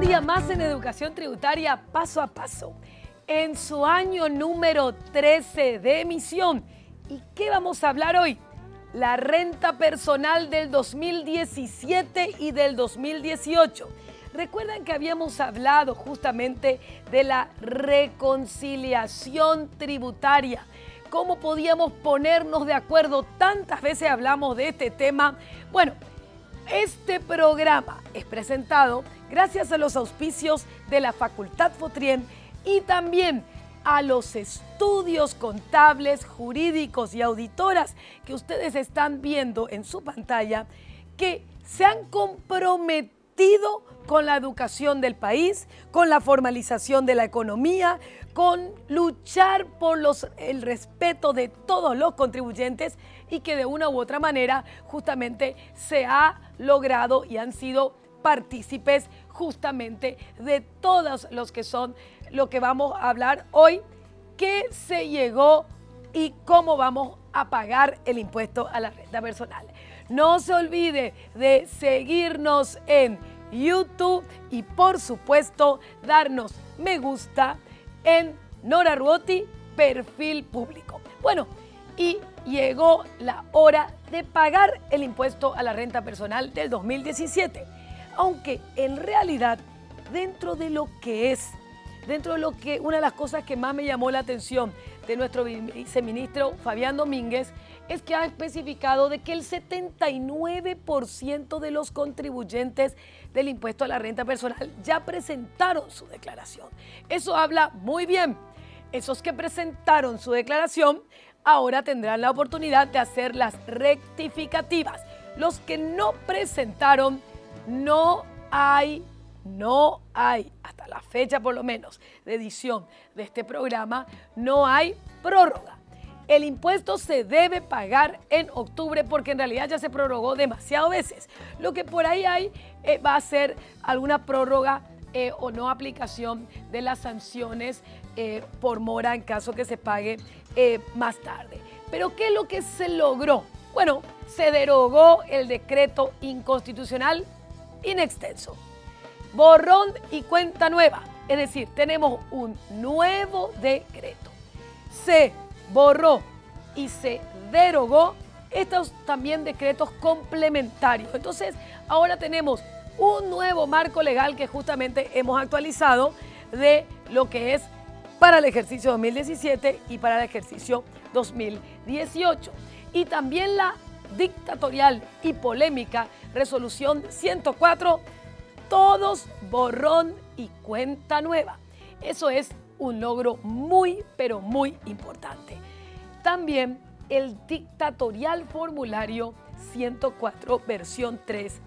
día más en Educación Tributaria Paso a Paso, en su año número 13 de emisión. ¿Y qué vamos a hablar hoy? La renta personal del 2017 y del 2018. Recuerdan que habíamos hablado justamente de la reconciliación tributaria. ¿Cómo podíamos ponernos de acuerdo? Tantas veces hablamos de este tema. Bueno, este programa es presentado gracias a los auspicios de la Facultad Fotrien y también a los estudios contables, jurídicos y auditoras que ustedes están viendo en su pantalla, que se han comprometido con la educación del país, con la formalización de la economía, con luchar por el respeto de todos los contribuyentes y que de una u otra manera justamente se ha logrado y han sido partícipes justamente de todos los que son lo que vamos a hablar hoy, qué se llegó y cómo vamos a pagar el impuesto a la renta personal. No se olvide de seguirnos en YouTube y por supuesto darnos me gusta en Nora Ruoti, perfil público. Bueno, y llegó la hora de pagar el impuesto a la renta personal del 2017. Aunque en realidad, dentro de lo que una de las cosas que más me llamó la atención de nuestro viceministro Fabián Domínguez es que ha especificado de que el 79% de los contribuyentes del impuesto a la renta personal ya presentaron su declaración. Eso habla muy bien. Esos que presentaron su declaración ahora tendrán la oportunidad de hacer las rectificativas. Los que no presentaron, no hay, hasta la fecha por lo menos de edición de este programa, no hay prórroga. El impuesto se debe pagar en octubre porque en realidad ya se prorrogó demasiadas veces. Lo que por ahí hay va a ser alguna prórroga o no aplicación de las sanciones por mora en caso que se pague más tarde. Pero ¿qué es lo que se logró? Bueno, se derogó el decreto inconstitucional in extenso. Borrón y cuenta nueva. Es decir, tenemos un nuevo decreto. Se borró y se derogó estos también decretos complementarios. Entonces, ahora tenemos un nuevo marco legal que justamente hemos actualizado de lo que es para el ejercicio 2017 y para el ejercicio 2018. Y también la dictatorial y polémica resolución 104, todos borrón y cuenta nueva. Eso es un logro muy, pero muy importante. También el dictatorial formulario 104 versión 3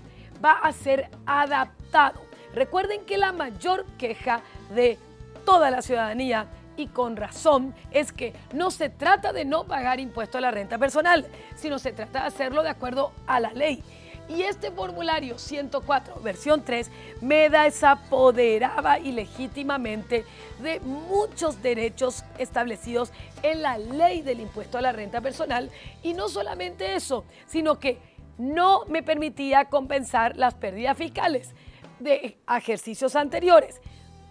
va a ser adaptado. Recuerden que la mayor queja de toda la ciudadanía, y con razón, es que no se trata de no pagar impuesto a la renta personal, sino se trata de hacerlo de acuerdo a la ley. Y este formulario 104, versión 3, me desapoderaba ilegítimamente de muchos derechos establecidos en la ley del impuesto a la renta personal. Y no solamente eso, sino que no me permitía compensar las pérdidas fiscales de ejercicios anteriores.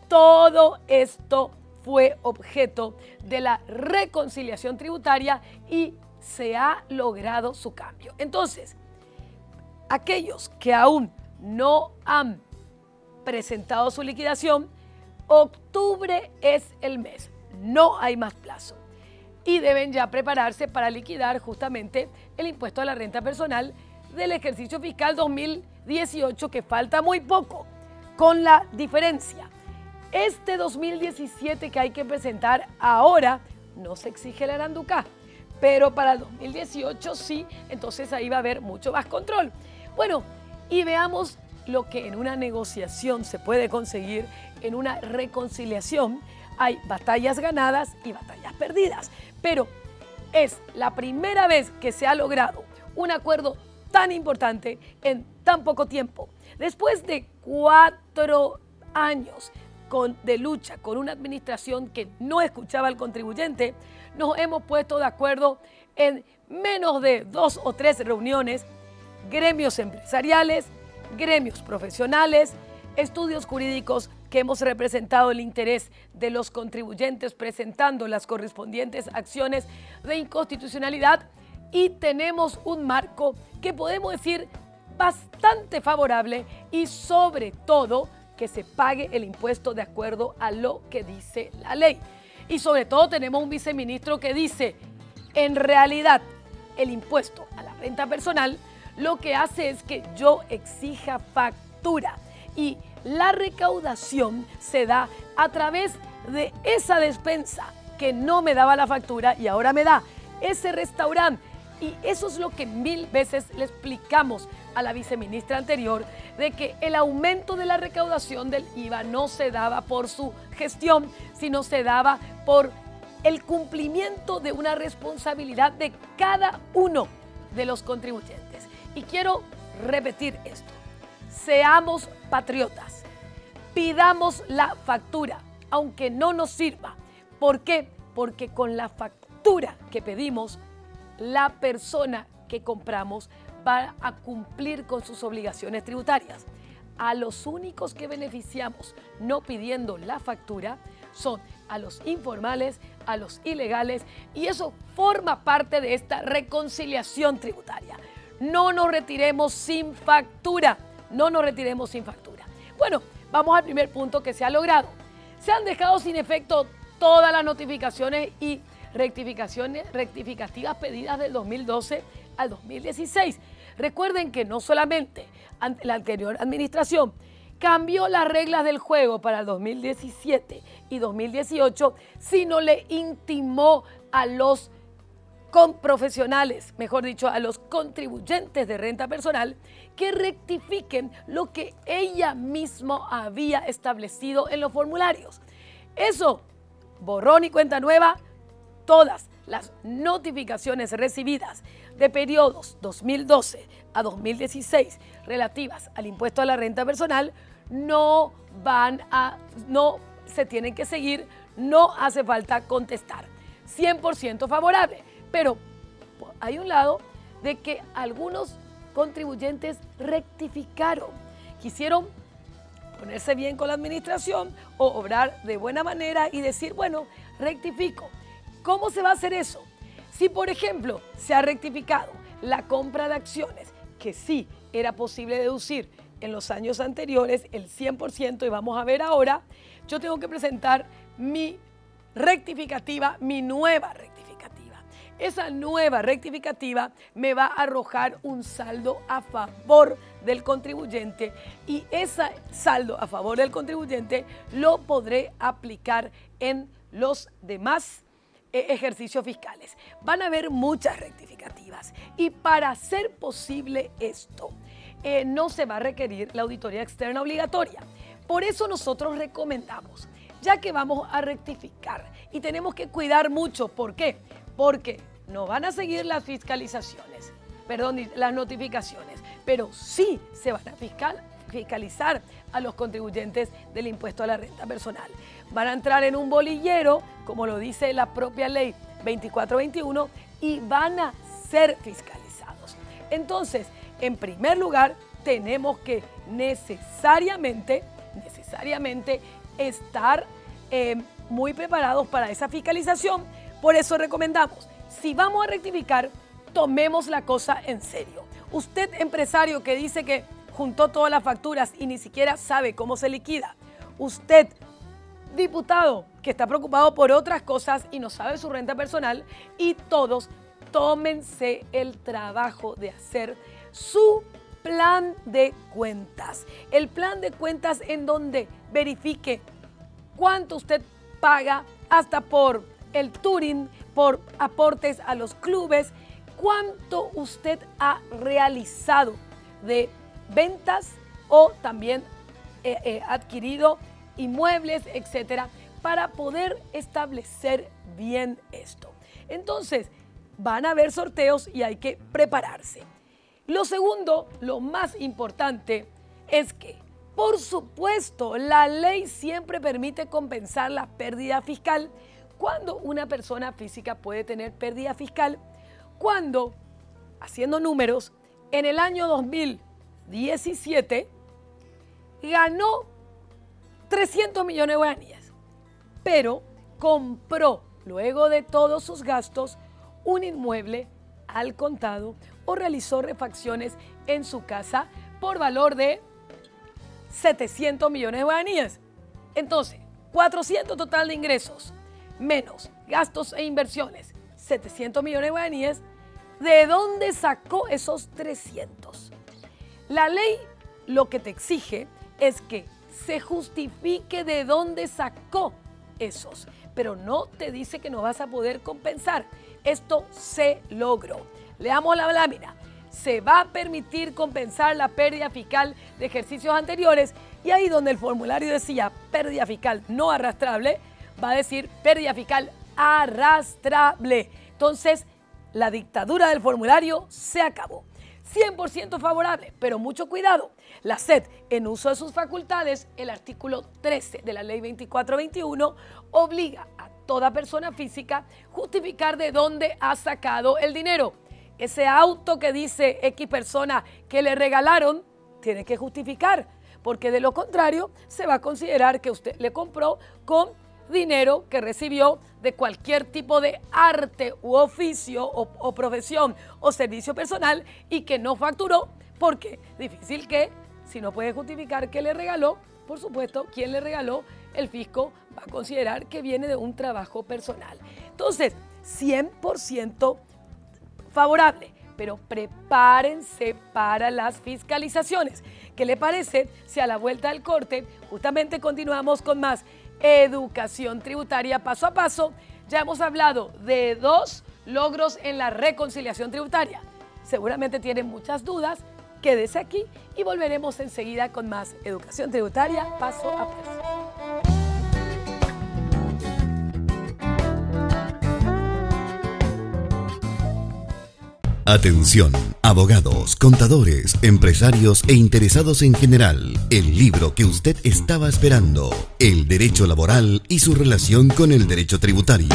Todo esto fue objeto de la reconciliación tributaria y se ha logrado su cambio. Entonces, aquellos que aún no han presentado su liquidación, octubre es el mes, no hay más plazo. Y deben ya prepararse para liquidar justamente el impuesto a la renta personal del ejercicio fiscal 2018, que falta muy poco, con la diferencia. Este 2017 que hay que presentar ahora no se exige el aranducá, pero para el 2018 sí, entonces ahí va a haber mucho más control. Bueno, y veamos lo que en una negociación se puede conseguir, en una reconciliación. Hay batallas ganadas y batallas perdidas, pero es la primera vez que se ha logrado un acuerdo tan importante en tan poco tiempo. Después de 4 años de lucha con una administración que no escuchaba al contribuyente, nos hemos puesto de acuerdo en menos de 2 o 3 reuniones, gremios empresariales, gremios profesionales, estudios jurídicos que hemos representado el interés de los contribuyentes presentando las correspondientes acciones de inconstitucionalidad y tenemos un marco que podemos decir bastante favorable y sobre todo que se pague el impuesto de acuerdo a lo que dice la ley. Y sobre todo tenemos un viceministro que dice, en realidad el impuesto a la renta personal lo que hace es que yo exija factura y la recaudación se da a través de esa despensa que no me daba la factura y ahora me da ese restaurante. Y eso es lo que 1000 veces le explicamos a la viceministra anterior, de que el aumento de la recaudación del IVA no se daba por su gestión, sino se daba por el cumplimiento de una responsabilidad de cada uno de los contribuyentes. Y quiero repetir esto, seamos patriotas, pidamos la factura, aunque no nos sirva. ¿Por qué? Porque con la factura que pedimos, la persona que compramos va a cumplir con sus obligaciones tributarias. A los únicos que beneficiamos no pidiendo la factura son a los informales, a los ilegales, y eso forma parte de esta reconciliación tributaria. No nos retiremos sin factura, no nos retiremos sin factura. Bueno, vamos al primer punto que se ha logrado. Se han dejado sin efecto todas las notificaciones y rectificativas pedidas del 2012 al 2016. Recuerden que no solamente la anterior administración cambió las reglas del juego para el 2017 y 2018, sino le intimó a los profesionales, mejor dicho, a los contribuyentes de renta personal, que rectifiquen lo que ella misma había establecido en los formularios. Eso, borrón y cuenta nueva, todas las notificaciones recibidas de periodos 2012 a 2016 relativas al impuesto a la renta personal no se tienen que seguir, no hace falta contestar. 100% favorable, pero hay un lado de que algunos contribuyentes rectificaron, quisieron ponerse bien con la administración o obrar de buena manera y decir, bueno, rectifico. ¿Cómo se va a hacer eso? Si, por ejemplo, se ha rectificado la compra de acciones, que sí era posible deducir en los años anteriores el 100% y vamos a ver ahora, yo tengo que presentar mi rectificativa, mi nueva rectificativa. Esa nueva rectificativa me va a arrojar un saldo a favor del contribuyente y ese saldo a favor del contribuyente lo podré aplicar en los demás ejercicios fiscales. Van a haber muchas rectificativas y para hacer posible esto no se va a requerir la auditoría externa obligatoria. Por eso nosotros recomendamos, ya que vamos a rectificar y tenemos que cuidar mucho. ¿Por qué? Porque no van a seguir las fiscalizaciones, las notificaciones, pero sí se van a fiscalizar a los contribuyentes del impuesto a la renta personal. Van a entrar en un bolillero, como lo dice la propia ley 2421, y van a ser fiscalizados. Entonces, en primer lugar, tenemos que necesariamente estar muy preparados para esa fiscalización. Por eso recomendamos, si vamos a rectificar, tomemos la cosa en serio. Usted, empresario que dice que juntó todas las facturas y ni siquiera sabe cómo se liquida. Usted, diputado, que está preocupado por otras cosas y no sabe su renta personal. Y todos, tómense el trabajo de hacer su plan de cuentas. El plan de cuentas en donde verifique cuánto usted paga hasta por el touring, por aportes a los clubes, cuánto usted ha realizado de ventas o también adquirido inmuebles, etcétera, para poder establecer bien esto. Entonces, van a haber sorteos y hay que prepararse. Lo segundo, lo más importante, es que, por supuesto, la ley siempre permite compensar la pérdida fiscal. Cuando una persona física puede tener pérdida fiscal, cuando, haciendo números, en el año 2017 ganó 300 millones de guaraníes, pero compró, luego de todos sus gastos, un inmueble al contado o realizó refacciones en su casa por valor de 700 millones de guaraníes. Entonces, 400 total de ingresos, menos gastos e inversiones, 700 millones de guaraníes. ¿De dónde sacó esos 300? La ley lo que te exige es que se justifique de dónde sacó esos, pero no te dice que no vas a poder compensar. Esto se logró. Leamos la lámina. Se va a permitir compensar la pérdida fiscal de ejercicios anteriores, y ahí donde el formulario decía pérdida fiscal no arrastrable, va a decir pérdida fiscal arrastrable. Entonces, la dictadura del formulario se acabó. 100% favorable, pero mucho cuidado. La SED, en uso de sus facultades, el artículo 13 de la ley 2421, obliga a toda persona física justificar de dónde ha sacado el dinero. Ese auto que dice X persona que le regalaron, tiene que justificar, porque de lo contrario se va a considerar que usted le compró con dinero que recibió de cualquier tipo de arte u oficio o profesión o servicio personal y que no facturó, porque difícil que, si no puede justificar que le regaló, por supuesto, quien le regaló, el fisco va a considerar que viene de un trabajo personal. Entonces, 100% favorable, pero prepárense para las fiscalizaciones. ¿Qué le parece si a la vuelta del corte justamente continuamos con más educación tributaria paso a paso? Ya hemos hablado de 2 logros en la reconciliación tributaria. Seguramente tienen muchas dudas. Quédese aquí y volveremos enseguida con más educación tributaria paso a paso. Atención, abogados, contadores, empresarios e interesados en general. El libro que usted estaba esperando, El Derecho Laboral y su relación con el derecho tributario.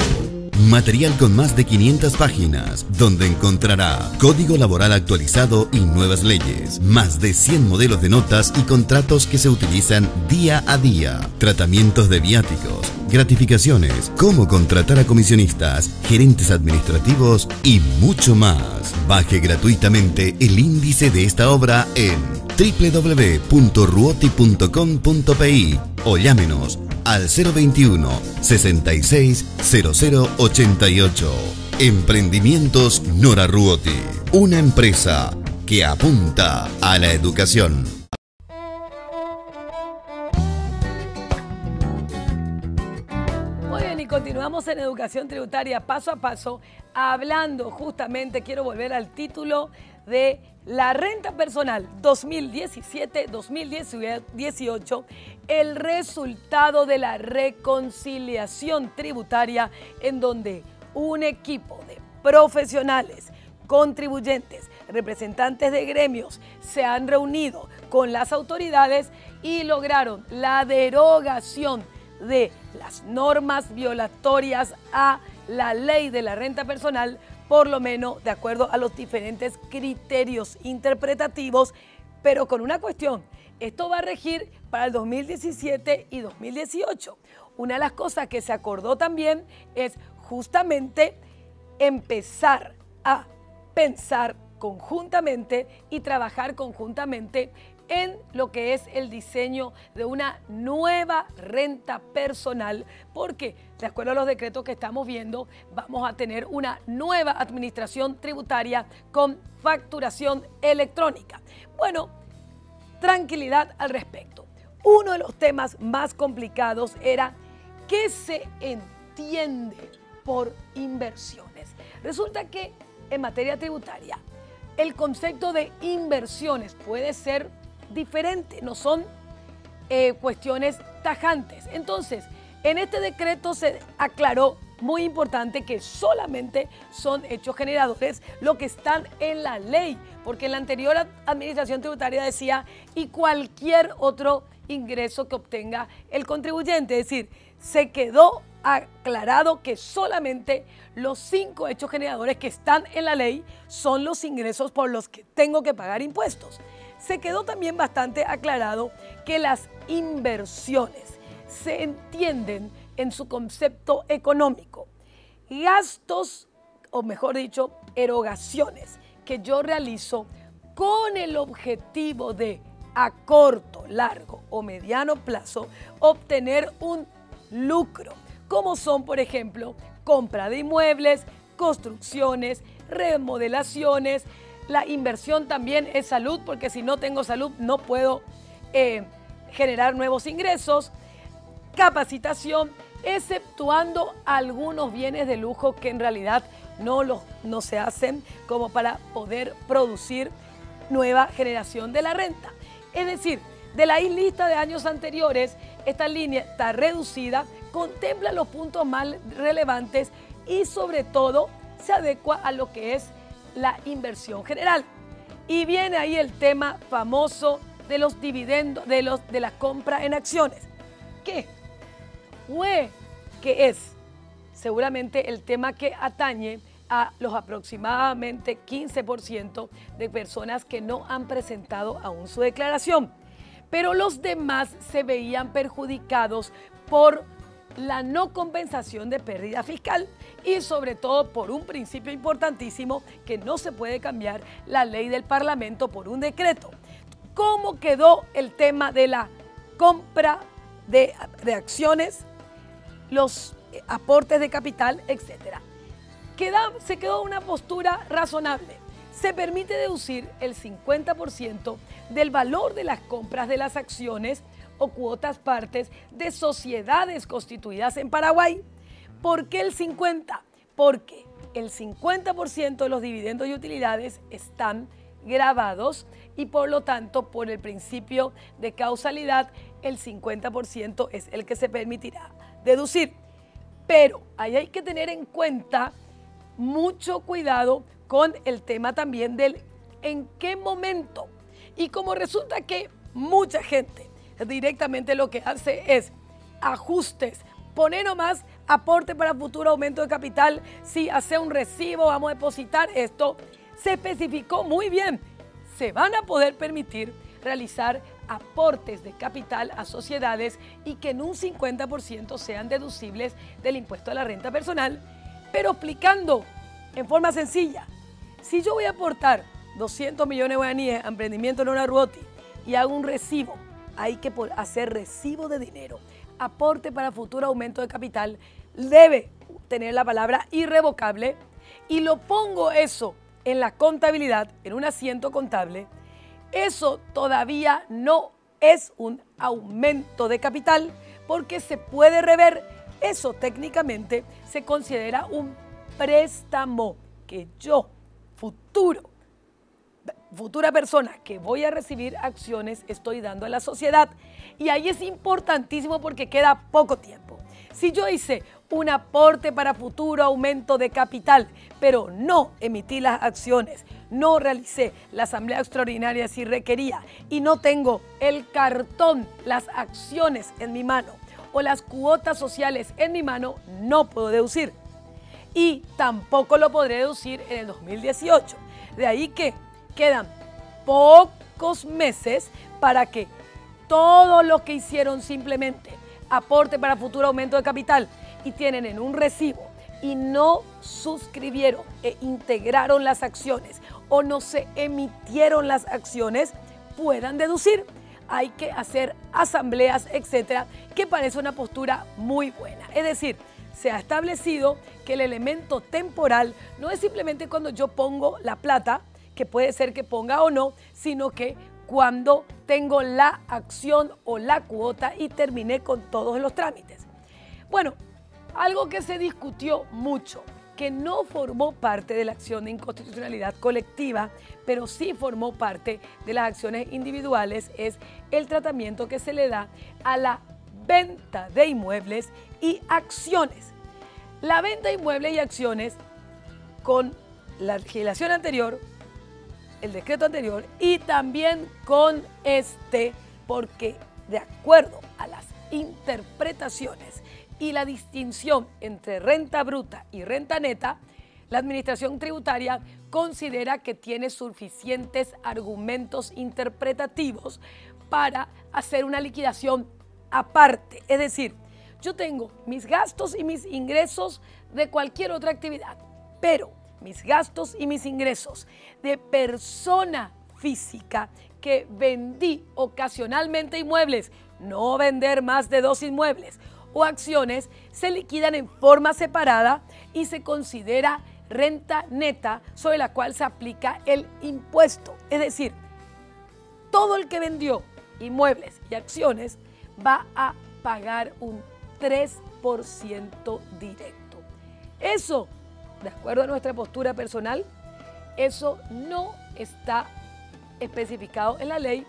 Material con más de 500 páginas, donde encontrará código laboral actualizado y nuevas leyes, más de 100 modelos de notas y contratos que se utilizan día a día, tratamientos de viáticos, gratificaciones, cómo contratar a comisionistas, gerentes administrativos y mucho más. Baje gratuitamente el índice de esta obra en www.ruoti.com.pi o llámenos al 021 66 0088. Emprendimientos Nora Ruoti, una empresa que apunta a la educación. Muy bien, y continuamos en educación tributaria paso a paso, hablando justamente, quiero volver al título de la renta personal 2017-2018, el resultado de la reconciliación tributaria, en donde un equipo de profesionales, contribuyentes, representantes de gremios se han reunido con las autoridades y lograron la derogación de las normas violatorias a la ley de la renta personal, por lo menos de acuerdo a los diferentes criterios interpretativos, pero con una cuestión: esto va a regir para el 2017 y 2018. Una de las cosas que se acordó también es justamente empezar a pensar conjuntamente y trabajar conjuntamente en lo que es el diseño de una nueva renta personal, porque de acuerdo a los decretos que estamos viendo, vamos a tener una nueva administración tributaria con facturación electrónica. Bueno, tranquilidad al respecto. Uno de los temas más complicados era ¿qué se entiende por inversiones? Resulta que en materia tributaria el concepto de inversiones puede ser diferente, no son cuestiones tajantes. Entonces, en este decreto se aclaró, muy importante, que solamente son hechos generadores lo que están en la ley, porque en la anterior administración tributaria decía y cualquier otro ingreso que obtenga el contribuyente, es decir, se quedó aclarado que solamente los 5 hechos generadores que están en la ley son los ingresos por los que tengo que pagar impuestos. se quedó también bastante aclarado que las inversiones se entienden en su concepto económico. Gastos, o mejor dicho, erogaciones que yo realizo con el objetivo de, a corto, largo o mediano plazo, obtener un lucro, como son, por ejemplo, compra de inmuebles, construcciones, remodelaciones. La inversión también es salud, porque si no tengo salud no puedo generar nuevos ingresos. Capacitación, exceptuando algunos bienes de lujo que en realidad no se hacen como para poder producir nueva generación de la renta. Es decir, de la lista de años anteriores, esta línea está reducida, contempla los puntos más relevantes y sobre todo se adecua a lo que es la inversión general. Y viene ahí el tema famoso de los dividendos, de la compra en acciones. ¿Qué es? Seguramente el tema que atañe a los aproximadamente 15% de personas que no han presentado aún su declaración. Pero los demás se veían perjudicados por la no compensación de pérdida fiscal y sobre todo por un principio importantísimo que no se puede cambiar la ley del Parlamento por un decreto. ¿Cómo quedó el tema de la compra de acciones, los aportes de capital, etcétera? Se quedó una postura razonable. Se permite deducir el 50% del valor de las compras de las acciones o cuotas partes de sociedades constituidas en Paraguay. ¿Por qué el 50%? Porque el 50% de los dividendos y utilidades están grabados y por lo tanto, por el principio de causalidad, el 50% es el que se permitirá deducir. Pero ahí hay que tener en cuenta mucho cuidado con el tema también del en qué momento. Y como resulta que mucha gente directamente lo que hace es ajustes, poner nomás aporte para futuro aumento de capital, si hace un recibo, vamos a depositar esto, se especificó muy bien, se van a poder permitir realizar aportes de capital a sociedades y que en un 50% sean deducibles del impuesto a la renta personal, pero explicando en forma sencilla, si yo voy a aportar 200 millones de guaraníes a emprendimiento en una Ruoti y hago un recibo, hay que hacer recibo de dinero, aporte para futuro aumento de capital, debe tener la palabra irrevocable y lo pongo eso en la contabilidad, en un asiento contable, eso todavía no es un aumento de capital porque se puede rever. Eso técnicamente se considera un préstamo que yo, futura persona que voy a recibir acciones, estoy dando a la sociedad. Y ahí es importantísimo porque queda poco tiempo. Si yo hice un aporte para futuro aumento de capital, pero no emití las acciones, no realicé la asamblea extraordinaria si requería y no tengo el cartón, las acciones en mi mano o las cuotas sociales en mi mano, no puedo deducir. Y tampoco lo podré deducir en el 2018. De ahí que quedan pocos meses para que todo lo que hicieron simplemente aporte para futuro aumento de capital y tienen en un recibo y no suscribieron e integraron las acciones o no se emitieron las acciones, puedan deducir. Hay que hacer asambleas, etcétera, que parece una postura muy buena. Es decir, se ha establecido que el elemento temporal no es simplemente cuando yo pongo la plata, que puede ser que ponga o no, sino que cuando tengo la acción o la cuota y terminé con todos los trámites. Bueno, algo que se discutió mucho, que no formó parte de la acción de inconstitucionalidad colectiva, pero sí formó parte de las acciones individuales, es el tratamiento que se le da a la venta de inmuebles y acciones. La venta de inmuebles y acciones con la legislación anterior, el decreto anterior y también con porque de acuerdo a las interpretaciones y la distinción entre renta bruta y renta neta, la administración tributaria considera que tiene suficientes argumentos interpretativos para hacer una liquidación aparte. Es decir, yo tengo mis gastos y mis ingresos de cualquier otra actividad, pero mis gastos y mis ingresos de persona física que vendí ocasionalmente inmuebles, no vender más de 2 inmuebles o acciones, se liquidan en forma separada y se considera renta neta sobre la cual se aplica el impuesto. Es decir, todo el que vendió inmuebles y acciones va a pagar un 3% directo. Eso, de acuerdo a nuestra postura personal, eso no está especificado en la ley.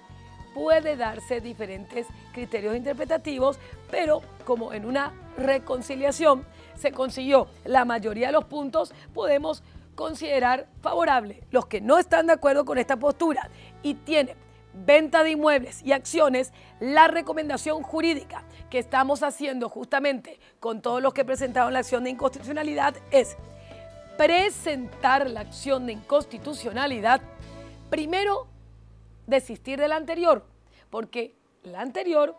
Puede darse diferentes criterios interpretativos, pero como en una reconciliación se consiguió la mayoría de los puntos, podemos considerar favorable. Los que no están de acuerdo con esta postura y tienen venta de inmuebles y acciones, la recomendación jurídica que estamos haciendo justamente con todos los que presentaron la acción de inconstitucionalidad es presentar la acción de inconstitucionalidad, primero desistir de la anterior, porque la anterior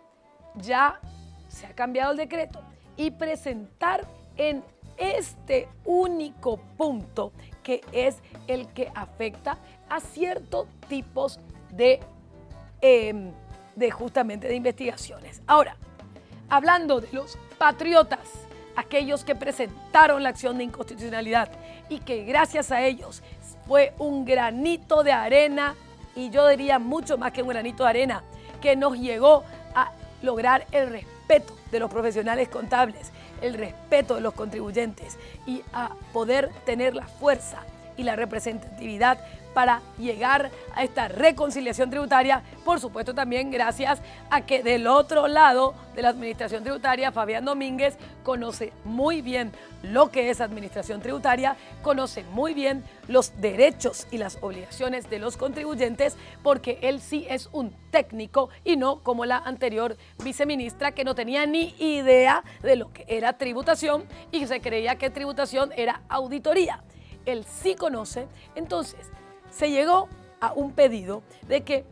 ya se ha cambiado el decreto, y presentar en este único punto que es el que afecta a ciertos tipos de justamente de investigaciones. Ahora, hablando de los patriotas, aquellos que presentaron la acción de inconstitucionalidad y que gracias a ellos fue un granito de arena, y yo diría mucho más que un granito de arena, que nos llegó a lograr el respeto de los profesionales contables, el respeto de los contribuyentes y a poder tener la fuerza y la representatividad para llegar a esta reconciliación tributaria. Por supuesto, también gracias a que del otro lado de la administración tributaria, Fabián Domínguez conoce muy bien lo que es administración tributaria, conoce muy bien los derechos y las obligaciones de los contribuyentes, porque él sí es un técnico y no como la anterior viceministra, que no tenía ni idea de lo que era tributación y se creía que tributación era auditoría. Él sí conoce. Entonces se llegó a un pedido de que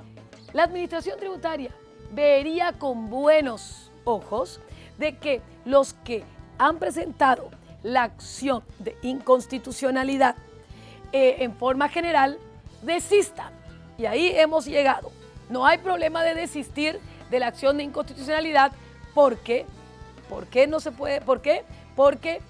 la administración tributaria vería con buenos ojos de que los que han presentado la acción de inconstitucionalidad en forma general desistan. Y ahí hemos llegado. No hay problema de desistir de la acción de inconstitucionalidad. ¿Por qué? ¿Por qué no se puede? ¿Por qué? Porque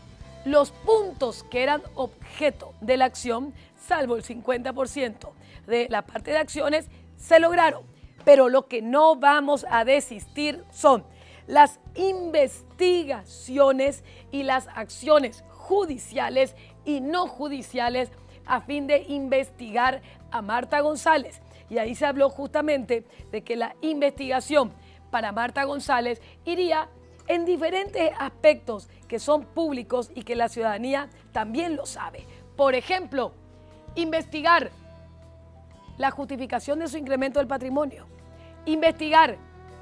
los puntos que eran objeto de la acción, salvo el 50% de la parte de acciones, se lograron. Pero lo que no vamos a desistir son las investigaciones y las acciones judiciales y no judiciales a fin de investigar a Marta González. Y ahí se habló justamente de que la investigación para Marta González iría en diferentes aspectos que son públicos y que la ciudadanía también lo sabe. Por ejemplo, investigar la justificación de su incremento del patrimonio, investigar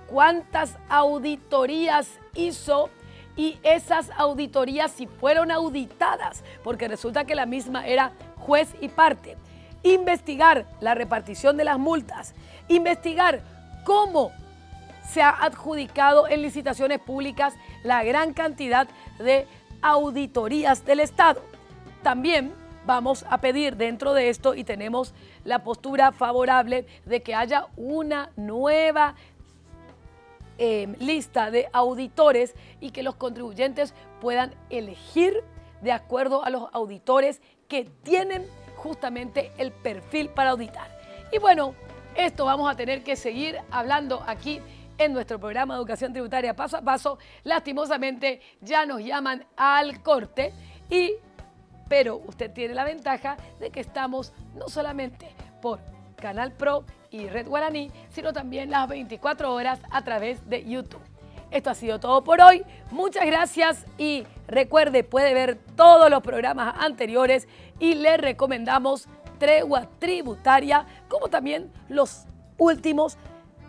cuántas auditorías hizo y esas auditorías si fueron auditadas, porque resulta que la misma era juez y parte, investigar la repartición de las multas, investigar cómo se ha adjudicado en licitaciones públicas la gran cantidad de auditorías del Estado. También vamos a pedir dentro de esto, y tenemos la postura favorable de que haya una nueva lista de auditores y que los contribuyentes puedan elegir de acuerdo a los auditores que tienen justamente el perfil para auditar. Y bueno, esto vamos a tener que seguir hablando aquí en nuestro programa de Educación Tributaria Paso a Paso. Lastimosamente ya nos llaman al corte, pero usted tiene la ventaja de que estamos no solamente por Canal Pro y Red Guaraní, sino también las 24 horas a través de YouTube. Esto ha sido todo por hoy. Muchas gracias y recuerde, puede ver todos los programas anteriores y le recomendamos Tregua Tributaria, como también los últimos,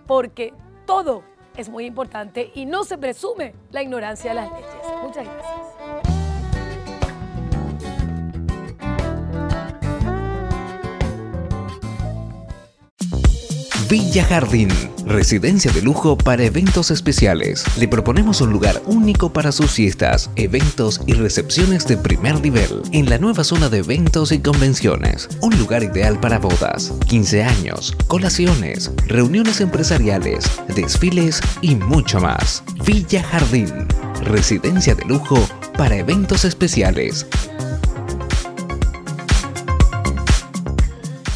porque todo es muy importante y no se presume la ignorancia de las leyes. Muchas gracias. Villa Jardín, residencia de lujo para eventos especiales. Le proponemos un lugar único para sus fiestas, eventos y recepciones de primer nivel en la nueva zona de eventos y convenciones. Un lugar ideal para bodas, 15 años, colaciones, reuniones empresariales, desfiles y mucho más. Villa Jardín, residencia de lujo para eventos especiales.